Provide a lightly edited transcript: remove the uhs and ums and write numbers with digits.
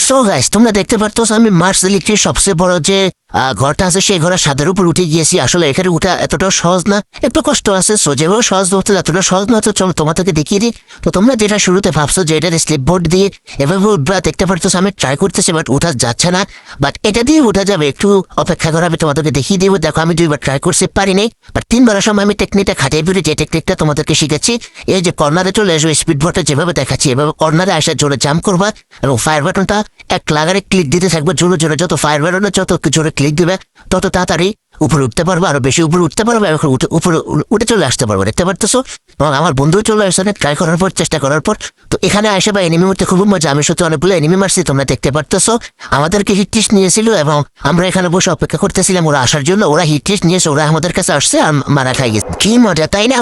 So guys তোমরা দেখতে পারতো আমি মার্স ইলেকট্রিক সবচেয়ে বড় যে ঘরটা আছে সেই ঘরের ছাদের উপর উঠে গিয়েছি। আসলে এখানে উঠা এতটাও সহজ না, একটু কষ্ট আছে। সো যেভাবে সহজ হচ্ছে এতটা সহজ না, তো চলো তোমাদেরকে দেখিয়ে দিই। তো তোমরা যেটা শুরুতে ভাবছো যে এটা স্লিপ বোর্ড দিয়ে এভাবে উঠবা, দেখতে পারতো আমি ট্রাই করতেছি বাট উঠা যাচ্ছে না। বাট এটা দিয়ে উঠা যাবে, একটু অপেক্ষা করা, আমি তোমাদেরকে দেখিয়ে দিব। দেখো আমি 2বার ট্রাই করতে পারিনি, বাট 3বারের সময় আমি টেকনিকটা খাটিয়ে ফিরে যে টেকনিকটা তোমাদেরকে শিখেছি। এই যে কর্নারে চলে আসবে, স্পিড বোর্ডে যেভাবে দেখাচ্ছি এভাবে কর্নারে আসা জোরে জাম্প করবা এবং ফায়ার বাটনটা এক লাগারে ক্লিক দিতে থাকবে জোরে জোরে। যত ফায়ার বাটনে যত জোরে ক্লিক দিবে তত তাড়াতাড়ি উপরে উঠতে পারবো, আরো বেশি উপরে উঠতে পারবো, এখন উপরে উঠে চলে আসতে পারবো। দেখতে পারতেছো এবং আমার বন্ধু চলে আসছে ট্রাই করার পর, চেষ্টা করার পর। তো এখানে আসে বা এনিমি মারতে খুব মজা। আমি সত্যি অনেকগুলো এনিমি মারছি, তোমরা দেখতে পারতেছো। আমাদেরকে হিট টেস্ট নিয়েছিল এবং আমরা এখানে বসে অপেক্ষা করতেছিলাম ওরা আসার জন্য। ওরা হিট টেস্ট নিয়েছে, ওরা আমাদের কাছে আসছে আর মারা খাই গেছে। কি মজা তাই না?